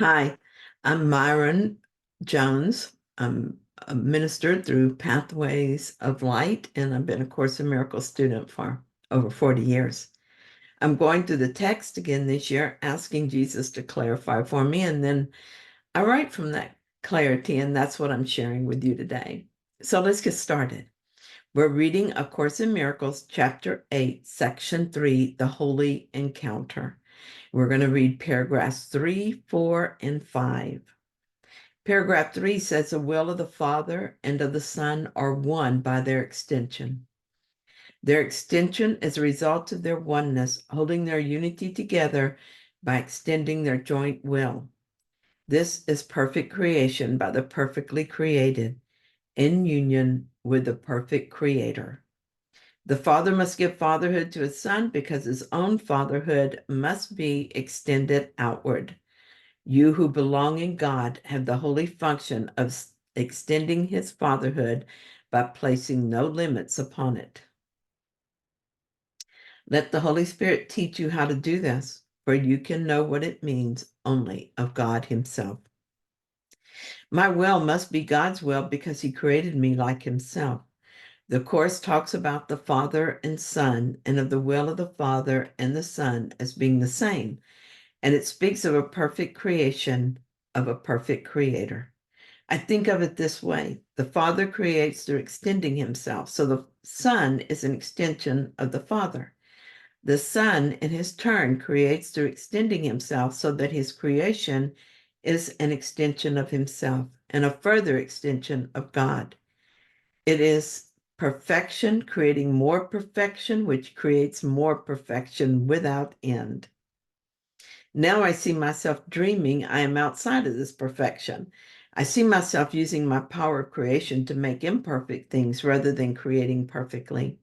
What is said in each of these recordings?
Hi, I'm Myron Jones. I'm a minister through Pathways of Light, and I've been a Course in Miracles student for over 40 years. I'm going through the text again this year, asking Jesus to clarify for me, and then I write from that clarity, and that's what I'm sharing with you today. So let's get started. We're reading A Course in Miracles, Chapter 8, Section 3, The Holy Encounter. We're going to read paragraphs 3, 4, and 5. Paragraph 3 says the will of the Father and of the Son are one by their extension. Their extension is a result of their oneness, holding their unity together by extending their joint will. This is perfect creation by the perfectly created, in union with the perfect Creator. The Father must give fatherhood to his Son because his own fatherhood must be extended outward. You who belong in God have the holy function of extending his fatherhood by placing no limits upon it. Let the Holy Spirit teach you how to do this, for you can know what it means only of God himself. My will must be God's will because he created me like himself. The Course talks about the Father and Son and of the will of the Father and the Son as being the same, and it speaks of a perfect creation of a perfect Creator. I think of it this way. The Father creates through extending himself, so the Son is an extension of the Father. The Son, in his turn, creates through extending himself so that his creation is an extension of himself and a further extension of God. It is perfection creating more perfection, which creates more perfection without end. Now I see myself dreaming I am outside of this perfection. I see myself using my power of creation to make imperfect things rather than creating perfectly.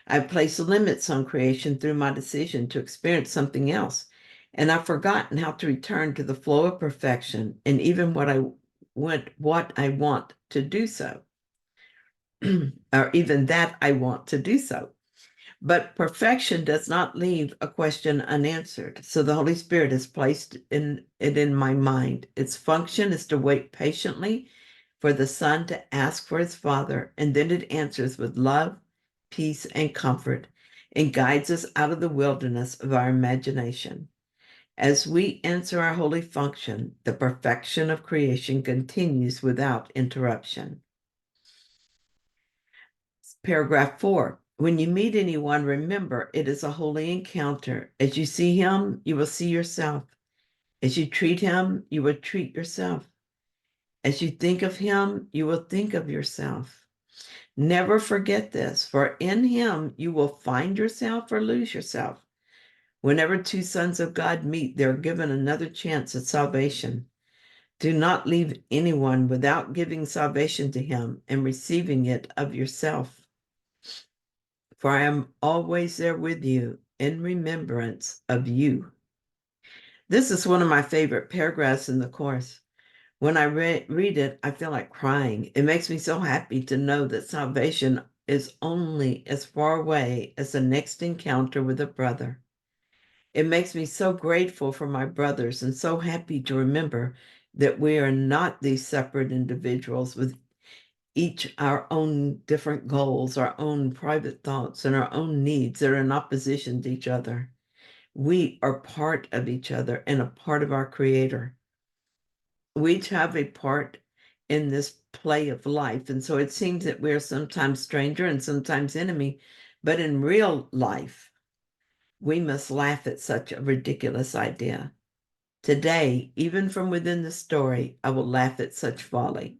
I've placed limits on creation through my decision to experience something else, and I've forgotten how to return to the flow of perfection and even what I want to do so, or even that I want to do so. But perfection does not leave a question unanswered. So the Holy Spirit has placed it in my mind. Its function is to wait patiently for the Son to ask for his Father, and then it answers with love, peace, and comfort, and guides us out of the wilderness of our imagination. As we answer our holy function, the perfection of creation continues without interruption. Paragraph 4. When you meet anyone, remember it is a holy encounter. As you see him, you will see yourself. As you treat him, you will treat yourself. As you think of him, you will think of yourself. Never forget this, for in him you will find yourself or lose yourself. Whenever two sons of God meet, they're given another chance at salvation. Do not leave anyone without giving salvation to him and receiving it of yourself. For I am always there with you in remembrance of you. This is one of my favorite paragraphs in the Course. When I read it, I feel like crying. It makes me so happy to know that salvation is only as far away as the next encounter with a brother. It makes me so grateful for my brothers and so happy to remember that we are not these separate individuals with each our own different goals, our own private thoughts, and our own needs that are in opposition to each other. We are part of each other and a part of our Creator. We each have a part in this play of life. And so it seems that we're sometimes stranger and sometimes enemy. But in real life, we must laugh at such a ridiculous idea. Today, even from within the story, I will laugh at such folly.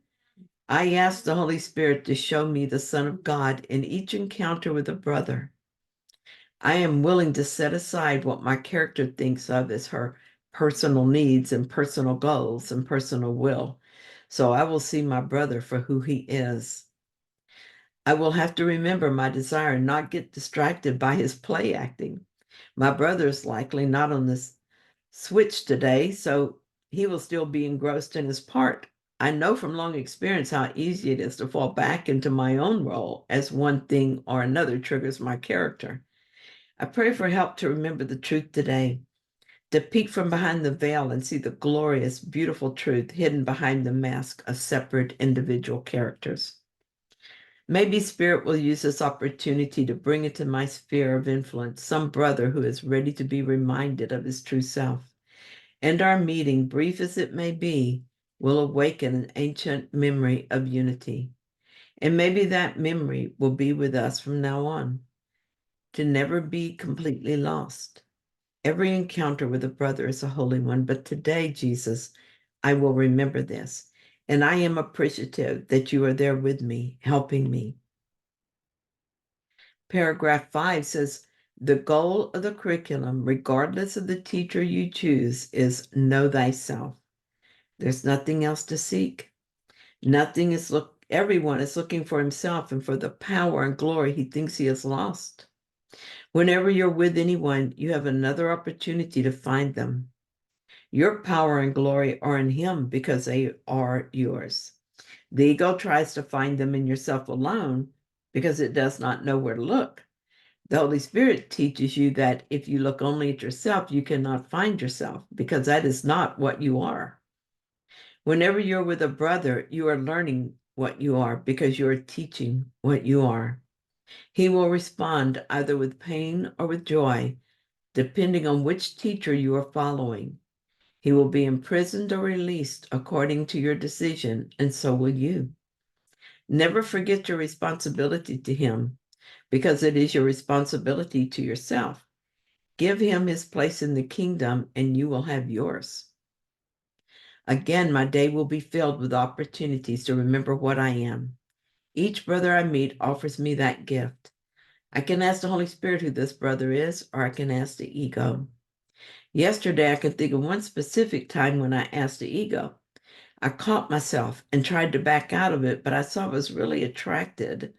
I ask the Holy Spirit to show me the Son of God in each encounter with a brother. I am willing to set aside what my character thinks of as her personal needs and personal goals and personal will. So I will see my brother for who he is. I will have to remember my desire and not get distracted by his play acting. My brother is likely not on this switch today, so he will still be engrossed in his part. I know from long experience how easy it is to fall back into my own role as one thing or another triggers my character. I pray for help to remember the truth today. to peek from behind the veil and see the glorious, beautiful truth hidden behind the mask of separate individual characters. Maybe Spirit will use this opportunity to bring into my sphere of influence some brother who is ready to be reminded of his true self. And our meeting, brief as it may be, will awaken an ancient memory of unity. And maybe that memory will be with us from now on, to never be completely lost. Every encounter with a brother is a holy one, but today, Jesus, I will remember this. And I am appreciative that you are there with me, helping me. Paragraph 5 says, the goal of the curriculum, regardless of the teacher you choose, is know thyself. There's nothing else to seek. Everyone is looking for himself and for the power and glory he thinks he has lost. Whenever you're with anyone, you have another opportunity to find them. Your power and glory are in him because they are yours. The ego tries to find them in yourself alone because it does not know where to look. The Holy Spirit teaches you that if you look only at yourself, you cannot find yourself because that is not what you are. Whenever you're with a brother, you are learning what you are because you are teaching what you are. He will respond either with pain or with joy, depending on which teacher you are following. He will be imprisoned or released according to your decision, and so will you. Never forget your responsibility to him, because it is your responsibility to yourself. Give him his place in the kingdom, and you will have yours. Again, my day will be filled with opportunities to remember what I am. Each brother I meet offers me that gift. I can ask the Holy Spirit who this brother is, or I can ask the ego. Yesterday, I could think of one specific time when I asked the ego. I caught myself and tried to back out of it, but I saw I was really attracted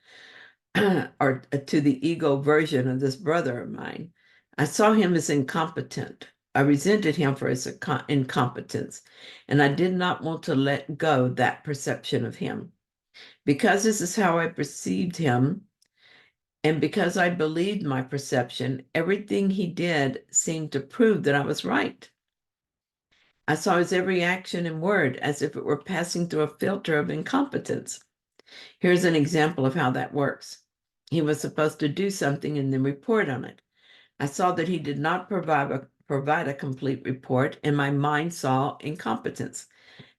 or to the ego version of this brother of mine. I saw him as incompetent. I resented him for his incompetence, and I did not want to let go that perception of him. Because this is how I perceived him, and because I believed my perception, everything he did seemed to prove that I was right. I saw his every action and word as if it were passing through a filter of incompetence. Here's an example of how that works. He was supposed to do something and then report on it. I saw that he did not provide a complete report, and my mind saw incompetence.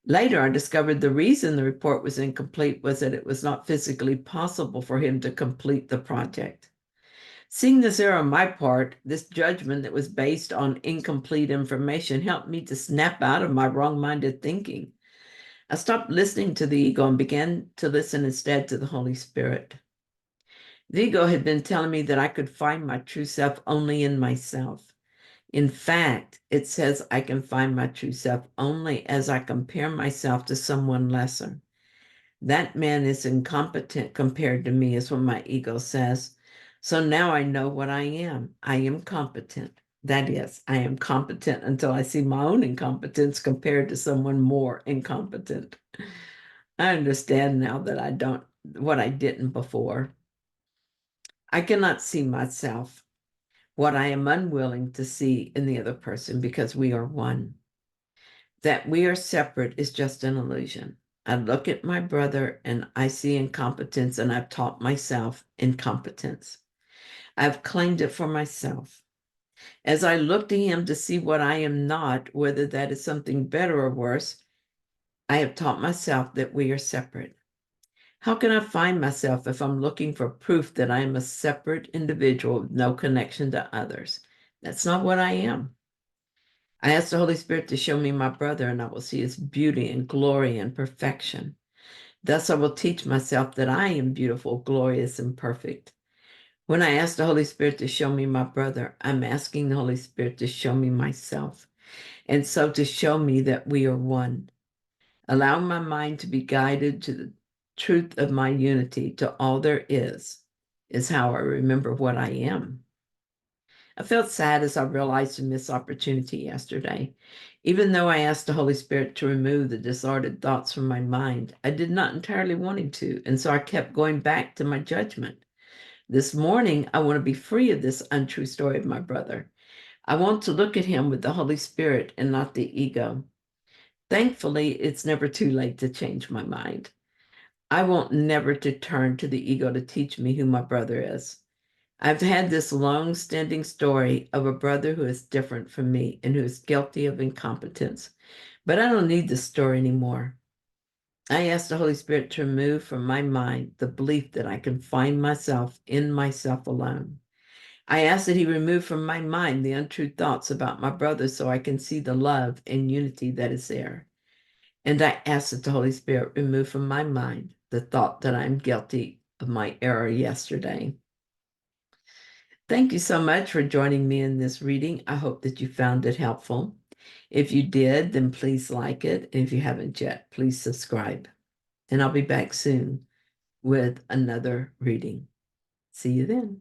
Later, I discovered the reason the report was incomplete was that it was not physically possible for him to complete the project. Seeing this error on my part, this judgment that was based on incomplete information helped me to snap out of my wrong-minded thinking. I stopped listening to the ego and began to listen instead to the Holy Spirit. The ego had been telling me that I could find my true self only in myself. In fact, it says I can find my true self only as I compare myself to someone lesser. That man is incompetent compared to me, is what my ego says. So now I know what I am. I am competent. That is, I am competent until I see my own incompetence compared to someone more incompetent. I understand now that I don't, what I didn't before. I cannot see myself, what I am unwilling to see in the other person because we are one. That we are separate is just an illusion. I look at my brother and I see incompetence, and I've taught myself incompetence. I've claimed it for myself. As I look to him to see what I am not, whether that is something better or worse, I have taught myself that we are separate. How can I find myself if I'm looking for proof that I am a separate individual with no connection to others? That's not what I am. I ask the Holy Spirit to show me my brother, and I will see his beauty and glory and perfection. Thus I will teach myself that I am beautiful, glorious, and perfect. When I ask the Holy Spirit to show me my brother, I'm asking the Holy Spirit to show me myself, and so to show me that we are one. Allowing my mind to be guided to the truth of my unity, to all there is how I remember what I am. I felt sad as I realized a missed opportunity yesterday. Even though I asked the Holy Spirit to remove the disordered thoughts from my mind, I did not entirely want him to, and so I kept going back to my judgment. This morning, I want to be free of this untrue story of my brother. I want to look at him with the Holy Spirit and not the ego. Thankfully, it's never too late to change my mind. I want never to turn to the ego to teach me who my brother is. I've had this long-standing story of a brother who is different from me and who is guilty of incompetence. But I don't need this story anymore. I ask the Holy Spirit to remove from my mind the belief that I can find myself in myself alone. I ask that he remove from my mind the untrue thoughts about my brother so I can see the love and unity that is there. And I ask that the Holy Spirit remove from my mind the thought that I'm guilty of my error yesterday. Thank you so much for joining me in this reading. I hope that you found it helpful. If you did, then please like it. And if you haven't yet, please subscribe. And I'll be back soon with another reading. See you then.